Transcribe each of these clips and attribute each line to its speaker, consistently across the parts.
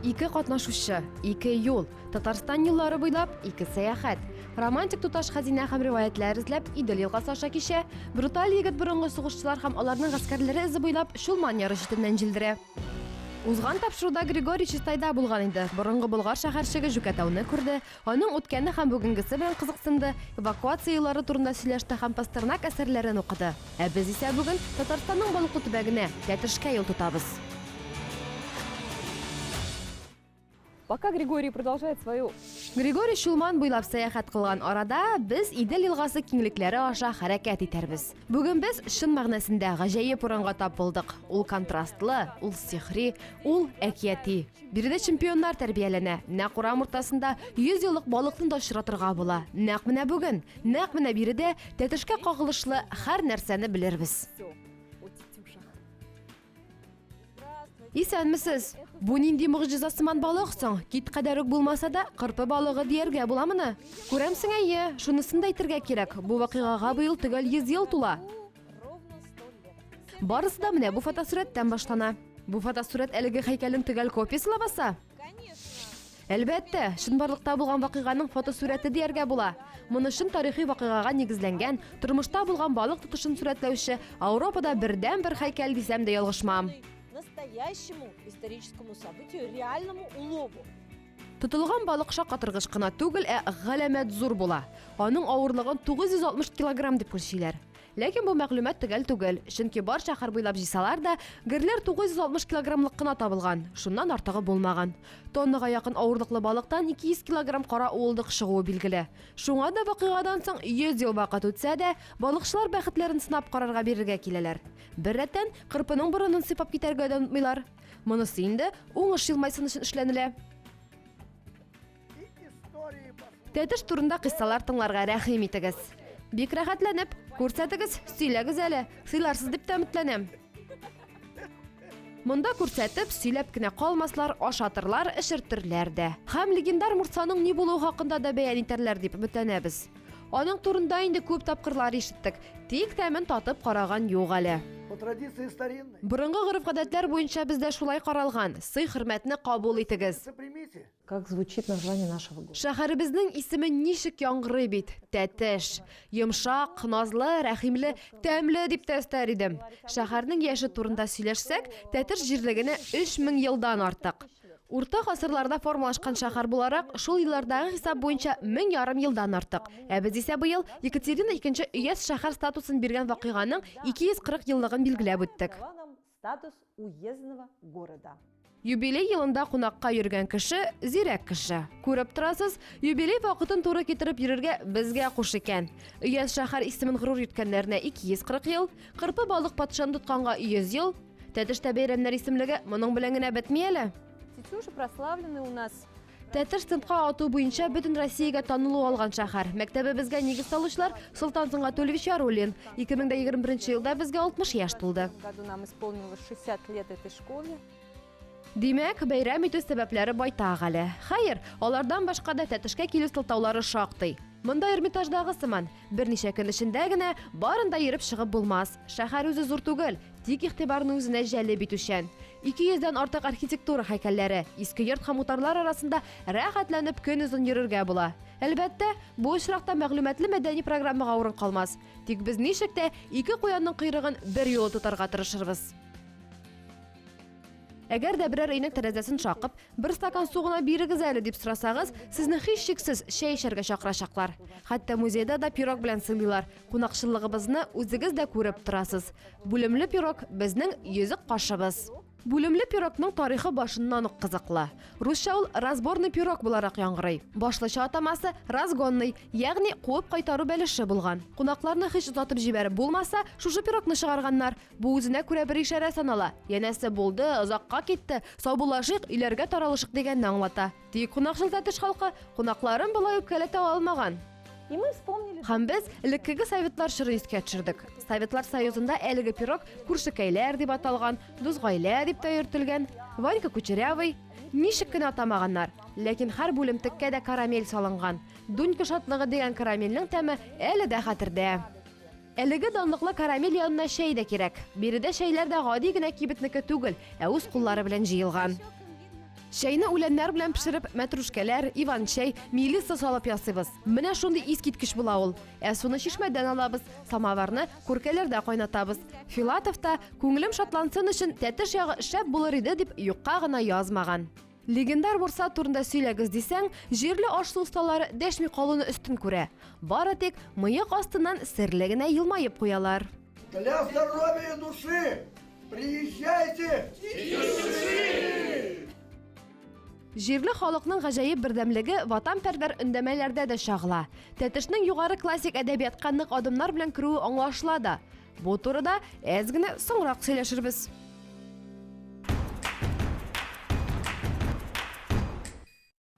Speaker 1: Ике катнашучы, ике юл, Татарстан юллары буйлап ике сәяхәт. Романтик туташ хазина һәм риваятләр эзләп Идел елгасы аша кичә, бруталь егет борынгы сугышчылар һәм аларның гаскәрләре эзе буйлап Шулман яры читеннән җилдерә. Узган тапшыруда Григорий Чистайда булган инде. Борынгы Болгар шәһәрчеге Жүкәтауны күрде, аның үткәне һәм бүгенгесе белән кызыксынды, эвакуация юллары турында сөйләште һәм Пастернак әсәрләрен укыды. Ә без исә бүген Татарстанның Балыклы төбәгенә, Тәтешкә юл тотабыз.
Speaker 2: Пока Григорий продолжает свою...
Speaker 1: Григорий Шулман буйлап сәяхәт кылган арада без Идел елгасы киңлекләре аша хәрәкәт итәрбез. Бүген без шын мәгънәсендә гаҗәеп урынга тап булдык. Ул контрастлы, ул сихри, ул әкияти. Биредә чемпионнар тәрбияләнә. Нәкъ урам уртасында 100 еллык балыкны да очратырга була. Нәкъ менә бүген, нәкъ менә биредә Тәтешкә кагылышлы һәр нәрсәне белербез. Исәнмесез? Бу нинди мөгъҗиза сыман балык соң? Кит кадәр үк булмаса да, кырпы балыгы дияргә буламыны? Күрәмсең әйе, шунысын да әйтергә кирәк. Бу вакыйгага быел төгәл 100 ел тула. Барысы да менә бу фотосурәттән башлана. Бу фотосурәт әлеге һәйкәлнең төгәл копиясы лабаса? Әлбәттә, чынбарлыкта булган вакыйганың фотосурәте дияргә була. Моны шын тарихи вакыйгага нигезләнгән, тормышта булган балык тотышын сурәтләүче Европада бердән-бер һәйкәл дисәм дә ялгышмам.
Speaker 3: Настоящему историческому событию, реальному улову.
Speaker 1: Тотылган балык шаккатыргыч кына түгел, галәмәт зур була. Аның авырлыгын 960 килограмм дип күрсәләр. Ләкин бу мәгълүмат түгел, чөнки бар шәһәр буйлап җыйсалар да, герләр 960 килограммлык кына табылган. Шуннан артыгы булмаган. Тоннага якын авырлыклы балыктан 200 килограмм кара уылдык чыгуы билгеле. Шуңа да вакыйгадан соң 100 ел вакыт үтсә дә, балыкчылар бәхетләрен сынап карарга бирергә киләләр. Бер рәттән кырпының борынын сыйпап китәргә дә онытмыйлар. Монысы инде уңыш елмайсын өчен эшләнелә. Тәтеш турында кыссалар тыңларга рәхим итегез. Бик рәхәтләнеп, күрсәтегез, сөйләгез әле, сыйларсыз дип тәмәтләнәм. Монда күрсәтеп, сөйләп кенә калмаслар, ашатырлар, эшертерләр дә. Һәм легендар Мурсаның ни булуы хакында да бәян итәрләр дип өметләнәбез. Аның турында инде күп тапкырлар ишеттек, тик тәмен татып караган юк әле. Борынгы гореф-гадәтләр буенча бездә шулай каралган. Сый-хөрмәтне кабул итегез.
Speaker 2: Как звучит название нашего города?
Speaker 1: Шәһәребезнең исеме ничек яңгырый бит? Тәтеш. Йомшак, назлы, рәхимле, тәмле дип тәстәр идем. Шәһәрнең яше турында сөйләшсәк, Тәтеш җирлегенә 3000 елдан артык. Урта гасырларда формалашкан шәһәр буларак, шул еллардагы хисап буенча 1500 елдан артык. Ә без исә быел Екатерина II өяз шәһәр статусын биргән вакыйганың 240 еллыгын билгеләп үттек.
Speaker 3: Статус уездного города.
Speaker 1: Юбилей елында кунакка йөргән кеше зирәк кеше. Күреп торасыз, юбилей вакытын туры китереп йөрергә безгә куш икән. Өяз шәһәр исемен горур иткәннәренә 240 ел, кырпы балык патшаны тотканга 100 ел, Тәтештә бәйрәмнәр исемлеге моның белән генә бетми әле.
Speaker 2: Тетюши прославлены у нас.
Speaker 1: Тәтеш сынтка ату буенча бөтен Россиягә танылу алган шәһәр. Мәктәбебезгә нигез салучылар Султан Зингатуллович Яруллин. 2021 елда безгә 60 яшь тулды.
Speaker 2: В году нам исполнилось 60 лет этой школе.
Speaker 1: Димәк, бәйрәм итү сәбәпләре байтак әле. Хәер, алардан башка да Тәтешкә килү сылтаулары шактый. Монда Эрмитаждагы сыман, берничә көн эчендә генә барында йөреп чыгып булмас. Шәһәр үзе зур түгел, тик игътибарны үзенә җәлеп итүчән. 200дән артык архитектура һәйкәлләре, иске йорт һәм утарлар арасында рәхәтләнеп көн узын йөрергә була. Әлбәттә, бу очракта мәгълүматлы мәдәни программага урын калмас. Тик без ничек тә ике куянның койрыгын бер юлы тотарга тырышырбыз. Әгәр дә берәр өйнең тәрәзәсен шакып, бер стакан су гына бирегез әле дип сорасагыз, сезне һичшиксез чәй эчәргә чакырачаклар. Хәтта музейда да пирог белән сыйлыйлар. Кунакчылыгыбызны үзегез дә күреп торасыз. Бүлемле пирог безнең йөзек кашыбыз. Бүлемле пирогның тарихы башыннан ук кызыклы. Русча ул разборный пирог буларак яңгырый. Башлыча атамасы разгонный, ягъни куып кайтару бәлеше булган. Кунакларны һич озатып җибәреп булмаса, шушы пирогны чыгарганнар. Бу үзенә күрә бер ишарә санала. Янәсе булды, озакка китте, саубулашык, иләргә таралышык дигәнне аңлата. Тик кунакчыл Тәтеш халкы кунакларын болай үпкәләтә алмаган.
Speaker 2: И мы вспомнили...
Speaker 1: Һәм без элеккеге советлар чорын искә төшердек. Советлар союзында әлеге пирог күршекәйләр дип аталган, дузгайлә дип тә йөртелгән, Ванька Кучерявый, ничек кенә атамаганнар. Ләкин һәр бүлемтеккә дә карамель салынган. Дунька шатлыгы дигән карамельнең тәме әле дә хәтердә. Әлеге данлыклы карамель янына чәй дә кирәк. Биредә чәйләр дә гади генә кибетнеке түгел, үз куллары белән җыелган. Чәйне үләннәр белән пешереп, мәтрүшкәләр, иван-чәй, мелисса салып ясыйбыз. Менә шундый искиткеч була ул. Суны чишмәдән алабыз, самоварны күркәләрдә кайнатабыз. Филатов та күңелем шатлансын өчен тәтеш ягы шәп булыр иде дип юкка гына язмаган. Легендар Мурса турында сөйләгез дисәң, җирле ашлы осталары дәшми калуны үстен күрә. Бары тик мыек астыннан серле генә елмаеп куялар.
Speaker 4: Для здоровья души приезжайте!
Speaker 1: Җирле халыкның гаҗәеп бердәмлеге ватанпәрвәр өндәмәләрдә дә чагыла. Тәтешнең югары классик әдәбиятка нык адымнар белән керүе аңлашыла да. Бу турыда әз генә соңрак сөйләшербез.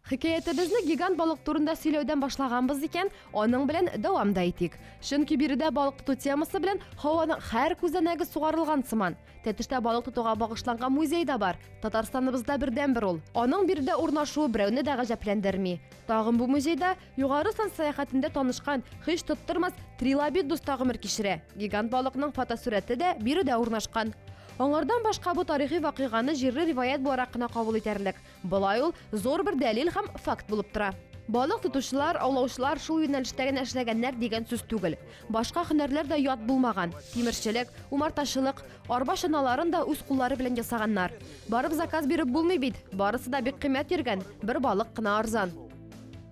Speaker 1: Хикаятыбызны гигант балык турында сөйләүдән башлаганбыз икән, аның белән дәвам да итик. Чөнки биредә балык тоту темасы белән һаваның һәр күзәнәге сугарылган сыман. Тәтештә балык тотуга багышланган музей да бар. Татарстаныбызда бердән-бер ул. Аның биредә урнашуы берәүне дә гаҗәпләндерми. Тагын бу музейда югары сан сәяхәтендә танышкан, һич тоттырмас трилобит дуста гомер кичерә. Гигант балыкның фотосурәте дә биредә урнашкан. Аңардан башка бу тарихи вакыйганы җирле риваять буларак кына кабул итәрлек. Булай ул зур бер дәлил һәм факт булып тора. Балык тотучылар, аулаучылар шул юнәлештә генә эшләгәннәр дигән сүз түгел. Башка һөнәрләр дә ят булмаган. Тимерчелек, умартачылык, арба чаналарын да үз куллары белән ясаганнар. Барып заказ биреп булмый бит. Барысы да бик кыйммәт йөргән. Бер балык кына арзан.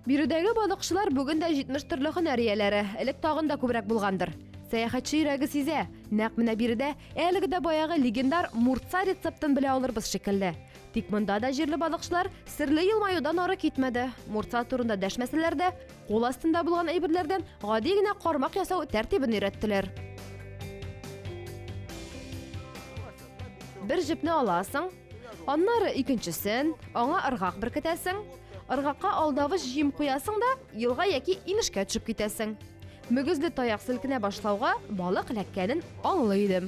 Speaker 1: Биредәге балыкчылар бүген дә 70 төрле һөнәр ияләре, элек тагын да күбрәк булгандыр. Сәяхәтче йөрәге сизә, нәкъ менә биредә әлеге дә баягы легендар Мурса рецептын белә алырбыз шикелле. Тик монда да җирле балыкчылар серле елмаюдан ары китмәде. Мурса турында дәшмәселәр дә, кул астында булган әйберләрдән гади генә кармак ясау тәртибен өйрәттеләр. Бер җепне аласың, аннары икенчесен, аңа ыргак беркетәсең. Ыргакка алдавыч җим куясың да, елга яки инешкә төшеп китәсең. Мөгезле таяк селкенә башлауга балык эләккәнен аңлый идем.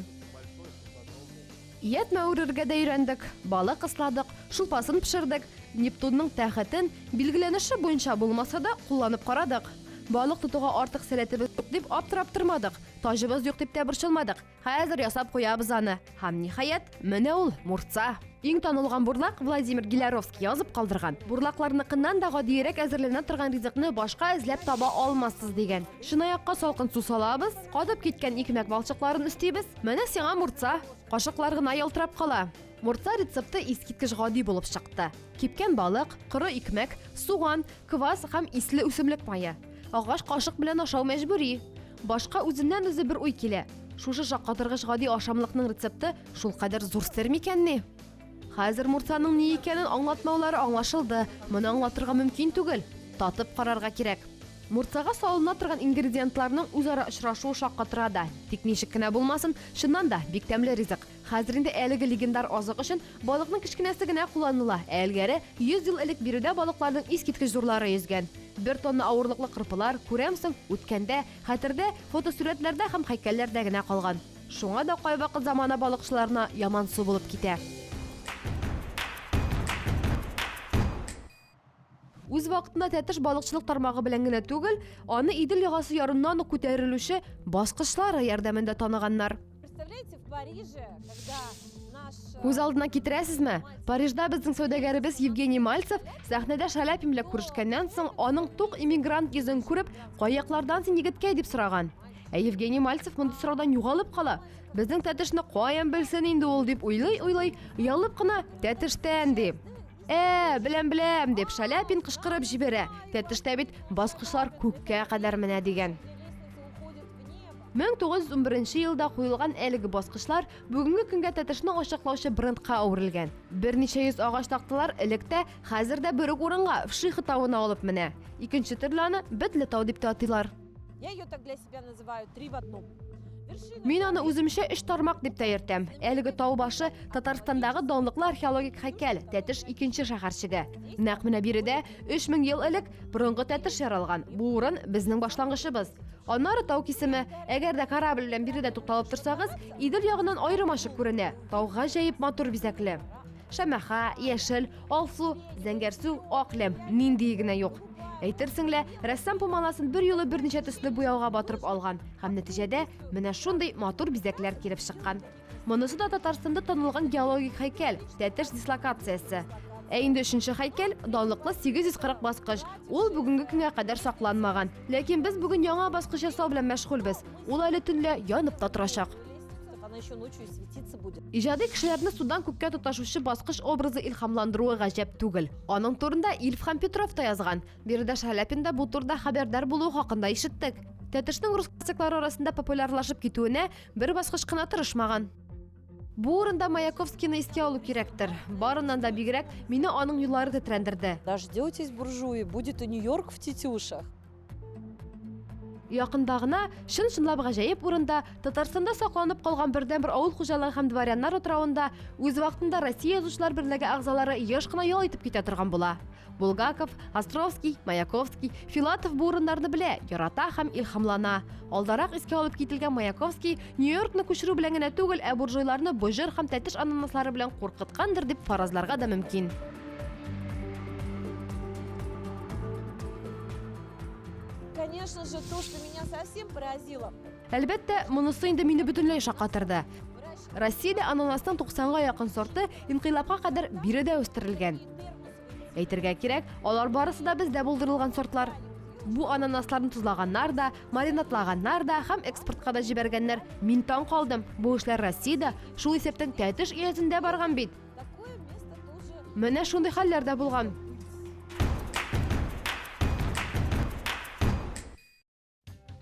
Speaker 1: Ятма үрергә дә өйрәндек, балык ысладык, шулпасын пешердек, Нептунның тәхетен билгеләнеше буенча булмаса да кулланып карадык. Балык тотуга артык сәләтебез юк дип аптырап тормадык, тажыбыз юк дип тә борчылмадык. Хәзер ясап куябыз аны. Һәм ниһаять, менә ул Мурса. Иң танылган бурлак Владимир Гиляровский язып калдырган. Бурлакларныкыннан да гадиерәк әзерләнә торган ризыкны башка эзләп таба алмассыз дигән. Шынаякка салкын су салабыз, кадып киткән икмәк балчыкларын өстибез. Менә сиңа Мурса. Кашыклар гына ялтырап кала. Мурса рецепты искиткеч гади булып чыкты. Кипкән балык, коры икмәк, суган, квас һәм исле үсемлек мае. Агач кашык белән ашау мәҗбүри. Башка үзеннән-үзе бер уй килә. Шушы шаккатыргыч гади ашамлыкның рецепты шул кадәр зур сер микәнни? Хәзер Мурсаның ни икәнен аңлатмаулары аңлашылды. Моны аңлатырга мөмкин түгел. Татып карарга кирәк. Мурсага салына торган ингредиентларның үзара очрашуы шаккатыра да. Тик ничек кенә булмасын, чыннан да бик тәмле ризык. Хәзер инде әлеге легендар азык өчен балыкның кичкенәсе генә кулланыла. Әлгәре 100 ел элек биредә балыкларның искиткеч зурлары йөзгән. 1 тонна авырлыклы кырпылар, күрәмсең, үткәндә, хәтердә, фотосурәтләрдә һәм һәйкәлләрдә генә калган. Шуңа да кайвакыт замана балыкчыларына яман су булып китә. Үз вакытында тәтеш балыкчылык тармагы белән генә түгел, аны Идел ягасы ярыннан ук күтәрелүче баскычлары ярдәмендә таныганнар.
Speaker 3: Представляете, в Париже, когда наш...
Speaker 1: Күз алдына китерәсезме? Парижда безнең сәүдәгәребез Евгений Мальцев сәхнәдә Шаляпин белән күрешкәннән соң аның тук иммигрант йөзен күреп, каяклардан син егеткә дип сораган. Евгений Мальцев монда сораудан югалып кала. Безнең тәтешне каян белсен инде ул дип уйлый, ялып кына тәтештән дип. Беләм дип Шаляпин кычкырып җибәрә. Тәтештә бит баскычлар күккә кадәр менә дигән. 1911 елда куелган әлеге баскычлар бүгенге көнгә тәтешне ачыклаучы брендка әверелгән. Берничә йөз агач тактылар электә, хәзер дә бер урынга Вшиха тавына алып менә. Икенче төрле аны Бетле тау дип атыйлар.
Speaker 3: Я ее так для себя называю 3 в одном.
Speaker 1: Мин аны үземчә 3 тармак дип тәертәм. Әлеге тау башы Татарстандагы данлыклы археологик һәйкәл, Тәтеш икенче шәһәрчеге. Нәкъ менә биредә 3000 ел элек борынгы Тәтеш яралган. Бу урын безнең башлангычыбыз. Аннары тау кисеме, әгәр дә корабль белән биредә тукталып торсагыз, Идел ягыннан аерым ачык күренә. Тауга җәеп матур бизәкле. Шәмәхә, яшел, алсу, зәңгәрсу, аклем, нинди генә юк. Әйтерсеңлә, рәссам помаласын бер юлы берничә төсле буяуга батырып алган һәм нәтиҗәдә менә шундый матур бизәкләр килеп чыккан. Монысы да Татарстанда танылган геологик һәйкәл, Тәтеш дислокациясе. Инде 3-нче һәйкәл данлыклы 840 баскыч. Ул бүгенге көнгә кадәр сакланмаган. Ләкин без бүген яңа баскыч ясау белән мәшгульбез. Ул әле төнлә янып та торачак.
Speaker 3: Она еще ночью и светиться будет.
Speaker 1: Иҗади кешеләрне судан күккә тоташучы баскыч образы илһамландыруы гаҗәп түгел. Аның турында Ильф һәм Петров та язган. Биредә Шаляпин да бу турда хәбәрдар булуы хакында ишеттек. Тәтешнең рус классиклары арасында популярлашып китүенә бер баскыч кына тырышмаган. Бу урында Маяковскийны искә алу кирәктер. Барыннан да бигрәк мине аның юллары тетрәндерде.
Speaker 3: Дождетесь, буржуи, будет и Нью-Йорк в тетюшах.
Speaker 1: Якында гына чын-чынлап гаҗәеп урында Татарстанда сакланып калган бердән-бер авыл хуҗалыгы һәм дворяннар утравында үз вакытында Россия язучылар берлеге агзалары еш кына ял итеп китә торган була. Булгаков, Островский, Маяковский, Филатов бу урыннарны белә, ярата һәм илһамлана. Алдарак искә алып кителгән Маяковский Нью-Йоркны күчерү белән генә түгел, ә буржуйларны боҗыр һәм тәтеш ананаслары белән куркыткандыр дип фаразларга да мөмкин.
Speaker 3: Конечно же, то, что меня совсем поразило.
Speaker 1: Әлбәттә, монысы инде мине бөтенләй шаккатырды. Россиядә ананасның 90-га якын сорты инкыйлабка кадәр биредә үстерелгән. Әйтергә кирәк, алар барысы да бездә булдырылган сортлар. Бу ананасларны тузлаганнар да, маринатлаганнар да һәм экспортка да җибәргәннәр. Мин таң калдым. Бу эшләр Россиядә шул исәптән тәтеш иязендә барган бит.
Speaker 3: Такое место тоже.
Speaker 1: Менә шундый хәлләр дә булган.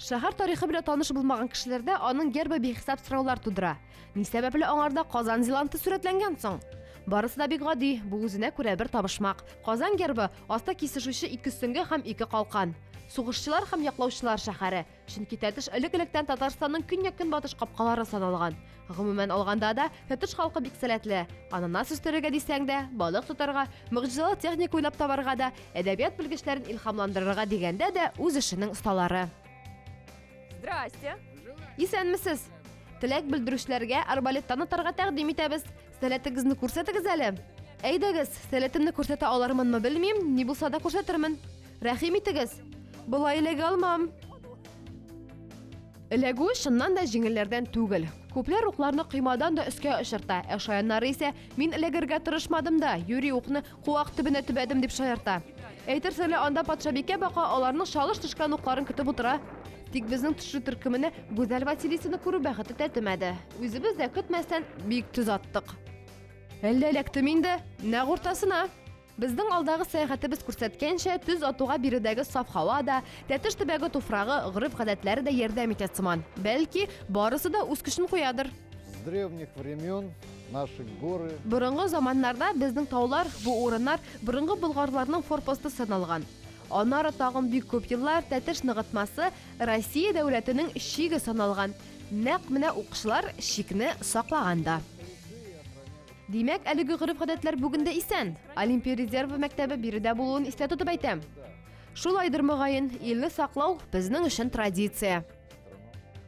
Speaker 1: Шәһәр тарихы белән таныш булмаган кешеләрдә аның гербы бихисап сораулар тудыра. Ни сәбәпле аңарда Казан зеланты сурәтләнгән соң? Барысы да бик гади, бу үзенә күрә бер табышмак. Казан гербы аста кисешүче 2 сөңге һәм 2 калкан. Сугышчылар һәм яклаучылар шәһәре. Чөнки Тәтеш элек-электән Татарстанның көньяк-көнбатыш капкалары саналган. Гомумән алганда да Тәтеш халкы бик сәләтле. Ананас үстерергә дисәң дә, балык тотарга, мөгъҗизалы техник уйлап табарга да, әдәбият белгечләрен илһамландырырга дигәндә дә үз эшенең осталары.
Speaker 3: Здрасте.
Speaker 1: Исәнмесез? Теләк белдерүчеләргә арбалеттан атарга тәкъдим итәбез. Сәләтегезне күрсәтегез әле. Әйдәгез, сәләтемне күрсәтә алармынмы белмим, ни булса да күрсәтермен. Рәхим итегез. Болай эләгә алмам. Эләгү чыннан да җиңелләрдән түгел. Күпләр укларны кыймадан да өскә очырта. Шаяннары исә мин эләгергә тырышмадым да, юри укны куак төбенә төбәдем дип шаярта. Әйтерсең лә анда патшабикә бака аларның шалыш төшкән укларын көтеп утыра. Тик безнең төшү төркеменә Гүзәл Василисаны күрү бәхете тәтемәде. Үзебез дә көтмәстән бик төз аттык. Әллә эләктем инде, нәг уртасына. Безнең алдагы сәяхәтебез күрсәткәнчә, төз атуга биредәге саф һава да, Тәтеш төбәге туфрагы, гырыф-гадәтләре дә ярдәм итә сыман. Бәлки, барысы да үз көчен куядыр.
Speaker 5: С древних времен наши горы
Speaker 1: Борынгы заманнарда безнең таулар, бу урыннар борынгы болгарларның форпосты саналган. Аннары тагын бик күп еллар Тәтеш ныгытмасы Россия дәүләтенең шиге саналган. Нәкъ менә укучылар шикне саклаганда. Димәк, әлеге гырыф-гадәтләр бүгендә исән. Олимпия резервы мәктәбе биредә булуын истә тотып әйтәм. Шулайдыр мөгаен, илне саклау безнең өчен традиция.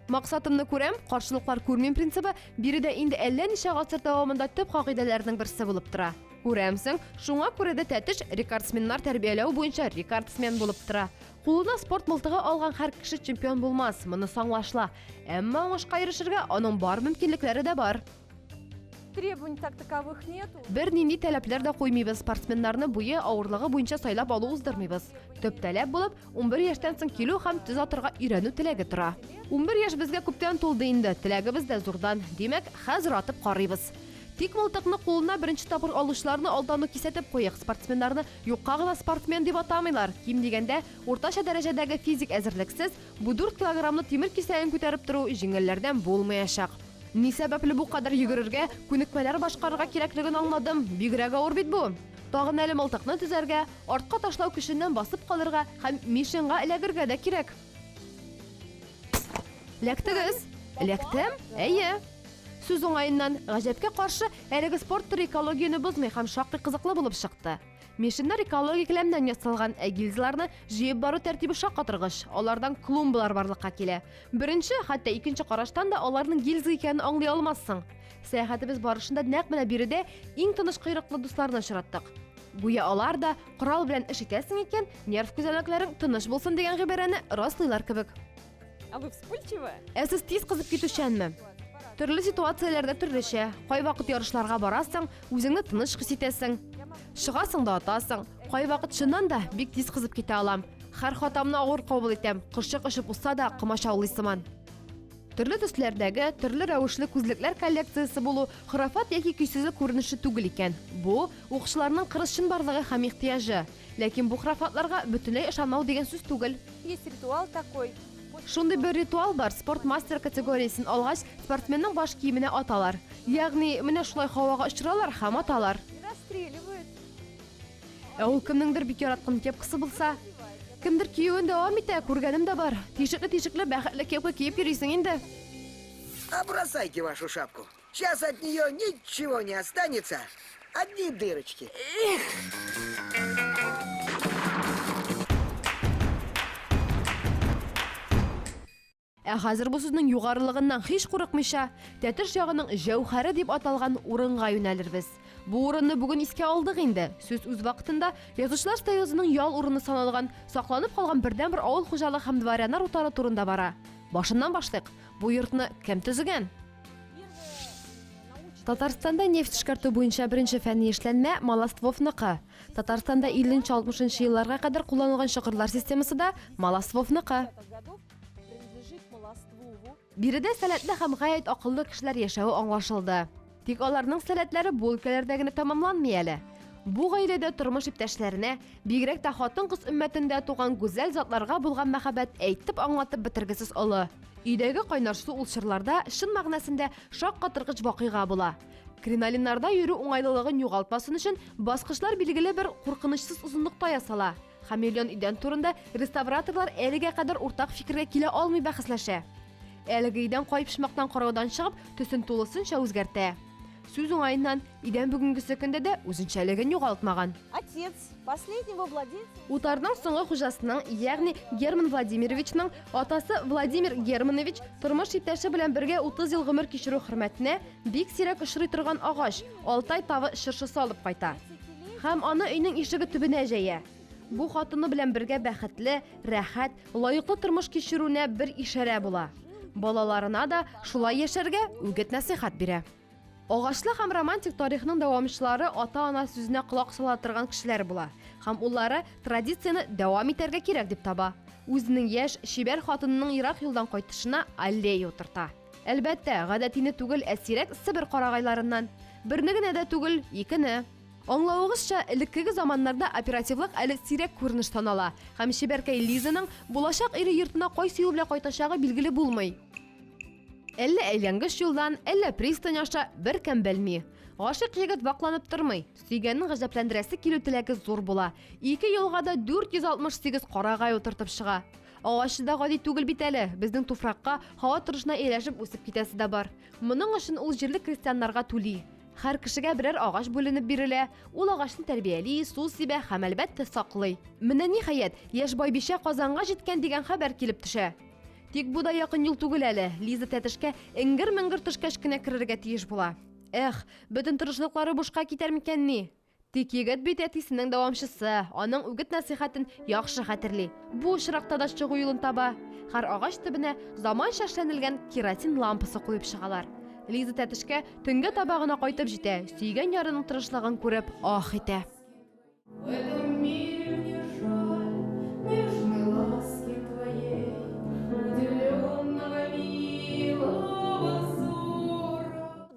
Speaker 1: Максатымны күрәм, каршылыклар күрмим принцибы биредә инде әллә ничә гасыр дәвамында төп кагыйдәләрнең берсе булып тора. Күрәмсең, шуңа күрә дә Тәтеш рекордсменнар тәрбияләү буенча рекордсмен булып тора. Кулына спорт мылтыгы алган һәр кеше чемпион булмас, моны саңлашла. Әмма уңышка ирешергә аның бар мөмкинлекләре дә бар.
Speaker 2: Требований так таковых нету.
Speaker 1: Бер нинди таләпләр дә куймыйбыз, спортсменнарны буе авырлыгы буенча сайлап алу уздырмыйбыз. Төп таләп булып, 11 яшьтән соң килү һәм төз атырга өйрәнү теләге тора. 11 яшь безгә күптән тулды инде, теләгебез дә зурдан. Димәк, хәзер атып карыйбыз. Тик мылтыкны кулына беренче тапкыр алучыларны алдан ук кисәтеп куйык. Спортсменнарны юкка гына спортсмен дип атамыйлар. Ким дигәндә, уртача дәрәҗәдәге физик әзерлексез бу 4 килограммны тимер кисәген күтәреп тору җиңелләрдән булмаячак. Ни сәбәпле бу кадәр йөгерергә, күнекмәләр башкарырга кирәклеген аңладым. Бигрәк авыр бит бу. Тагын әле мылтыкны төзәргә, артка ташлау көченнән басып калырга һәм мишенга эләгергә дә кирәк. Ләктегез? Ләктем? Әйе. Сүз уңайыннан гаҗәпкә каршы, әлеге спорт түрі экологияны бозмый һәм шактый кызыклы булып чыкты. Мишеннәр экология келәмнән ясалган, ә гильзаларны җыеп бару тәртибе шаккатыргыч. Алардан клумбалар барлыкка килә. Беренче, хәтта икенче караштан да аларның гильза икәнен аңлый алмассың. Сәяхәтебез барышында нәкъ менә биредә иң тыныч койрыклы дусларны очраттык. Гүя алар да корал белән эш итәсең икән, нерв күзәнәкләрең тыныч булсын дигән гыйбарәне раслыйлар кебек.
Speaker 3: А вы вспыльчивая?
Speaker 1: Сез тиз кызып китүчәнме? Төрле ситуацияләрдә төрлечә. Кай вакыт ярышларга барасың, үзеңне тыныч хис итәсең. Шығасың да атасың. Қай вақыт шыннан да бик тиз қызып кете алам. Һәр хатамны ауыр қабыл итәм. Қыршық ішіп ұста да қымашаулыйсыман. Түрлі төсләрдәге, түрлі рәвешле күзлекләр коллекциясы булу хырафат яки көйсезлек күренеше түгел икән. Бу укытучыларның кырыс барлыгы һәм ихтыяҗы. Ләкин бу хырафатларга бөтенләй ышанмау дигән сүз түгел.
Speaker 2: Есть ритуал такой.
Speaker 1: Шундый бер ритуал бар. Спортмастер категориясын алгач, спортсменның баш киеменә аталар. Ягъни, менә шулай һавага очралар һәм аталар.
Speaker 2: И расстреливают.
Speaker 1: Ул кемнеңдер бик яраткан кепкасы булса, кемдер киюен дәвам итә, күргәнем дә бар. Тишекле бәхетле кепка киеп йөрисең инде.
Speaker 6: А бросайте вашу шапку. Сейчас от нее ничего не останется. Одни дырочки.
Speaker 1: Хәзер бу сүзнең югарылыгыннан һич курыкмыйча, тәтеш ягының җәүһәре дип аталган урынга юнәлербез. Бу урынны бүген искә алдык инде. Сүз үз вакытында Язучылар союзының ял урыны саналган, сакланып калган бердән-бер авыл хуҗалык һәм дворяннар утары турында бара. Башыннан башлыйк. Бу йортны кем төзегән? Татарстанда нефть эшкәртү буенча беренче фәнни эшләнмә Маластвовныкы. Татарстанда 50-60 елларга кадәр кулланылган чокырлар системасы да Маластвовныкы. Биредә сәләтле һәм гаять акыллы кешеләр яшәүе аңлашылды. Тик аларның сәләтләре бу өлкәләрдә генә тамамланмый әле. Бу гаиләдә тормыш иптәшләренә, бигрәк тә хатын-кыз өммәтендә туган гүзәл затларга булган мәхәббәт әйтеп аңлатып бетергесез олы. Өйдәге кайнарсу улчырларда шын мәгънәсендә шаккатыргыч вакыйга була. Криналиннарда йөрү уңайлылыгын югалтмасын өчен баскычлар билгеле бер куркынычсыз узынлыкта ясала. Һәм миллион идән турында реставраторлар әлегә кадәр уртак фикергә килә алмый бәхәсләшә. Әлеге идән кайпышмактан караудан чыгып, төсен тулысынча үзгәртә. Сүз уңайыннан идән бүгенгесе көндә дә үзенчәлеген югалтмаган.
Speaker 3: Отец последнего владельца.
Speaker 1: Утарның соңгы хуҗасының, ягъни Герман Владимировичның атасы Владимир Германович тормыш иптәше белән бергә 30 ел гомер кичерү хөрмәтенә бик сирәк очрый торган агач, Алтай тавы шыршысы алып кайта. Һәм аны өйнең ишеге төбенә җәя. Бу хатыны белән бергә бәхетле, рәхәт, лаеклы тормыш кичерүенә бер ишарә була. Балаларына да шулай яшәргә үгет-насихат бирә. Агачлы һәм романтик тарихның дәвамчылары ата-ана сүзенә колак сала торган кешеләр була. Һәм уллары традицияны дәвам итәргә кирәк дип таба. Үзенең яшь, шибәр хатынының ерак юлдан кайтышына аллея утырта. Әлбәттә, гадәтине түгел, әсирәк Сибир карагайларыннан. Берне генә дә түгел, икене. Аңлавыгызча, элеккеге заманнарда оперативлык әле сирәк күренеш танала. Һәм шибәркәй Лизаның булачак ире йортына кайсы юл белән кайтачагы билгеле булмый. Әллә әйләнгеч юлдан, әллә пристань аша беркем белми. Гашык егет вакланып тормый. Сөйгәннең гаҗәпләндерәсе килү теләге зур була. 2 елга да 468 карагай утыртып чыга. Агачы да гади түгел бит әле. Безнең туфракка һава торышына әйләшеп үсеп китәсе дә бар. Моның өчен ул җирле крестьяннарга түли. Һәр кешегә берәр агач бүленеп бирелә. Ул агачны тәрбияли, су сибә һәм әлбәттә саклый. Менә ниһаять, яшь байбичә Казанга җиткән дигән хәбәр килеп төшә. Тик бу да якын юл түгел әле. Лиза тәтешкә эңгер-меңгер төшкәч кенә керергә тиеш була. Эх, бөтен тырышлыклары бушка китәр микән ни? Тик егет бит әтисенең дәвамчысы, аның үгет-насихатын яхшы хәтерли. Бу очракта да чыгу юлын таба. Һәр агач төбенә заманча эшләнелгән керосин лампасы куеп чыгалар. Лиза тәтешкә төнгә табагына кайтып җитә, сөйгән ярының тырышлыгын күреп, ах итә.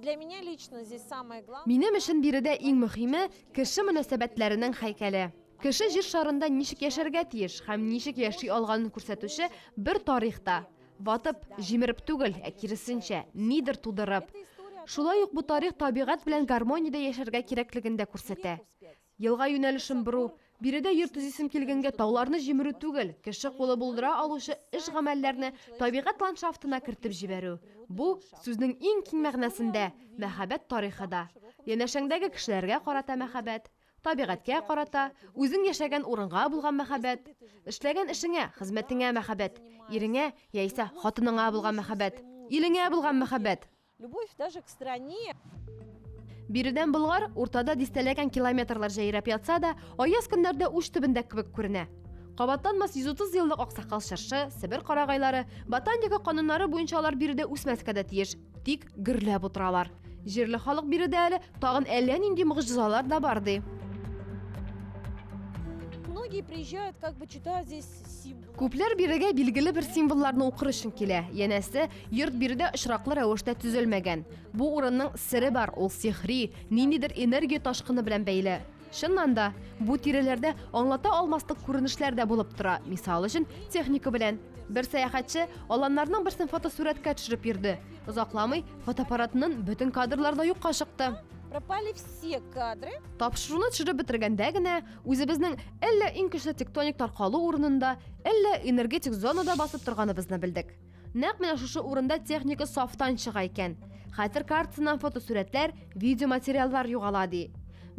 Speaker 3: Для меня лично здесь самое главное.
Speaker 1: Минем өчен биредә иң мөһиме кеше мөнәсәбәтләренең һәйкәле. Кеше җир шарында ничек яшәргә тиеш һәм ничек яши алганын күрсәтүче бер тарихта. Ватып, җимереп түгел, киресенчә, нидер тудырып. Шулай ук бу тарих табигать белән гармониядә яшәргә кирәклеген дә күрсәтә. Елга юнәлешен бору, биредә йорт төзисем килгәнгә тауларны җимерү түгел, кеше кулы булдыра алучы эш гамәлләрне табигать ландшафтына кертеп җибәрү. Бу сүзнең иң киң мәгънәсендә мәхәббәт тарихы да. Янәшәңдәге кешеләргә карата мәхәббәт, табигатькә карата, үзең яшәгән урынга булган мәхәббәт, эшләгән эшеңә, хезмәтеңә мәхәббәт, иреңә яисә хатыныңа булган мәхәббәт, илеңә булган мәхәббәт.
Speaker 3: Любовь даже к стране.
Speaker 1: Биредән Болгар уртада дистәләгән километрлар җәйрәп ятса да, аяз көннәрдә уч төбендә кебек күренә. Кабаттанмас 130 еллык аксакал шыршы, Сибир карагайлары, ботаника кануннары буенча алар биредә үсмәскә дә тиеш, тик гөрләп утыралар. Җирле халык биредә әле тагын әллә нинди могҗизалар да бар ди.
Speaker 3: многие приезжают, как бы читают здесь символ.
Speaker 1: Күпләр бирегә билгеле бер символларны укыр өчен килә. Янәсе, йорт биредә очраклы рәвештә төзелмәгән. Бу урынның сере бар, ул сихри, ниндидер энергия ташкыны белән бәйле. Чыннан да, бу тирәләрдә аңлата алмаслык күренешләр дә булып тора. Мисал өчен, техника белән. Бер сәяхәтче аланнарның берсен фотосурәткә төшереп йөрде. Озакламый фотоаппаратының бөтен кадрларда юкка чыкты.
Speaker 3: Пропали все кадры.
Speaker 1: Тапшыруны төшереп бетергәндә генә үзебезнең әллә иң көчле тектоник таркалу урынында, әллә энергетик зонада басып торганыбызны белдек. Нәкъ менә шушы урында техника сафтан чыга икән. Хәтер картасыннан фотосурәтләр, видеоматериаллар югала ди.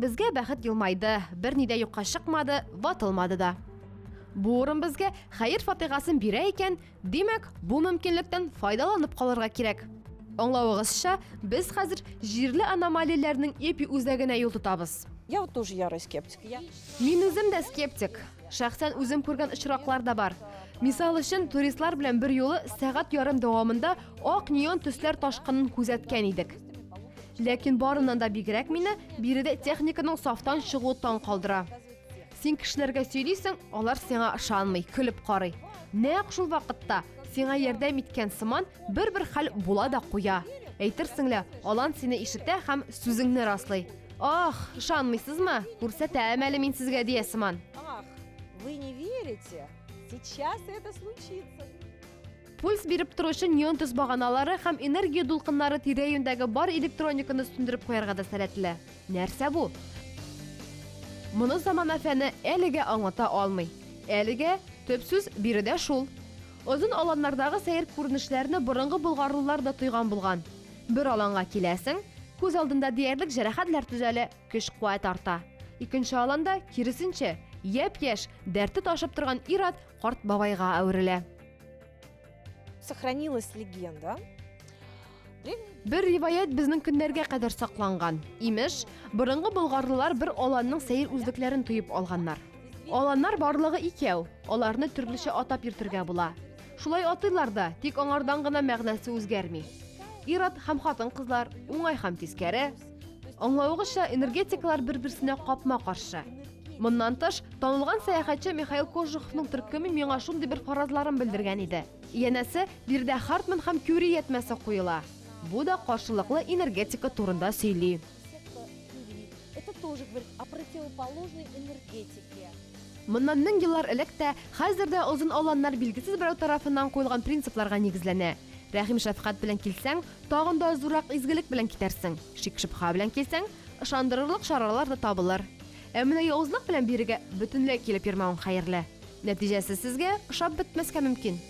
Speaker 1: Безгә бәхет елмайды, берни дә юкка чыкмады, ватылмады да. Бу урын безгә хәер фатигасын бирә икән, димәк, бу мөмкинлектән файдаланып калырга кирәк. Аңлавыгызча, без хәзер җирле аномалияләрнең эпи үзәгенә юл тотабыз.
Speaker 3: Я вот тоже ярый скептик.
Speaker 1: Мин үзем дә скептик. Шәхсән үзем күргән очраклар да бар. Мисал өчен, туристлар белән бер юлы сәгать ярым дәвамында ак неон төсләр ташкынын күзәткән идек. Ләкин барыннан да бигрәк мине биредә техниканың сафтан чыгуы таң калдыра. Син кешеләргә сөйлисең, алар сиңа ышанмый, көлеп карый. Нәкъ шул вакытта сиңа ярдәм иткән сыман бер хәл була да куя. Әйтерсеңлә, алан сине ишетә һәм сүзеңне раслый. Ах, ышанмыйсызмы? Күрсәтәм әле мин сезгә дия сыман.
Speaker 3: Ах, вы не верите? Сейчас это случится.
Speaker 1: Пульс биреп торучы неон төс баганалары һәм энергия дулкыннары тирә-юньдәге бар электрониканы сүндереп куярга да сәләтле. Нәрсә бу? Моны замана фәне әлегә аңлата алмый. Әлегә төп сүз биредә шул. Озын аланнардагы сәер күренешләрне борынгы болгарлылар да тойган булган. Бер аланга киләсең, күз алдында диярлек җәрәхәтләр төзәле, көч-куәт арта. Икенче аланда киресенчә, япь-яшь, дәрте ташып торган ир-ат карт бабайга әверелә.
Speaker 3: Сохранилась легенда.
Speaker 1: Бер риваят безнең көннәргә кадәр сакланган. Имеш, борынгы болгарлылар бер аланның сәер үзлекләрен тоеп алганнар. Аланнар барлыгы 2, аларны төрлечә атап йөртергә була. Шулай атыйлар да, тик аңардан гына мәгънәсе үзгәрми. Ир-ат һәм хатын-кызлар, уңай һәм тискәре. Аңлавыгызча, энергетикалар бер-берсенә капма каршы. Моннан тыш, танылган сәяхәтче Михаил Кожуховның төркеме миңа шундый бер фаразларын белдергән иде. Янәсе, бирдә Хартман һәм Кюри ятмәсе куела. Бу да каршылыклы энергетика турында сөйли.
Speaker 3: Это тоже говорит о противоположной энергетике.
Speaker 1: Моннан 1000 еллар элек тә, хәзер дә озын аланнар билгесез берәү тарафыннан куелган принципларга нигезләнә. Рәхим шәфкать белән килсәң, тагын да зурак изгелек белән китәрсең. Шик-шөбһә белән килсәң, ышандырырлык чаралар да табылыр. Ә менә явызлык белән бирегә бөтенләй килеп йөрмәүең хәерле. Нәтиҗәсе сезгә ошап бетмәскә мөмкин.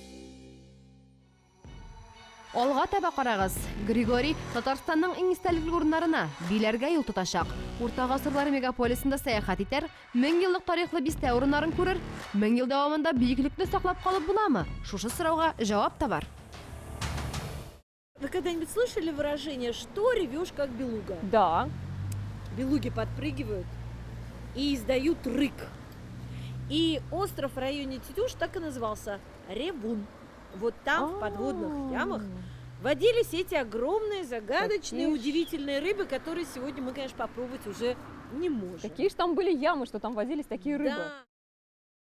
Speaker 1: Алга таба карагыз. Григорий Татарстанның иң истәлекле урыннарына, биләргә юл тотачак. Урта гасырлар мегаполисында сәяхәт итәр, 1000 еллык тарихлы бистә урыннарын күрер. 1000 ел дәвамында биеклекне саклап калып буламы? Шушы сорауга җавап та бар.
Speaker 7: Вы когда-нибудь слышали выражение «что ревешь, как белуга»?
Speaker 2: Да.
Speaker 7: Белуги подпрыгивают и издают рык. И остров в районе Тетюш так и назывался – Ревун. Вот там, в подводных ямах, водились эти огромные, загадочные, удивительные рыбы, которые сегодня мы, конечно, попробовать уже не можем.
Speaker 2: Какие же там были ямы, что там водились такие рыбы?
Speaker 7: Да.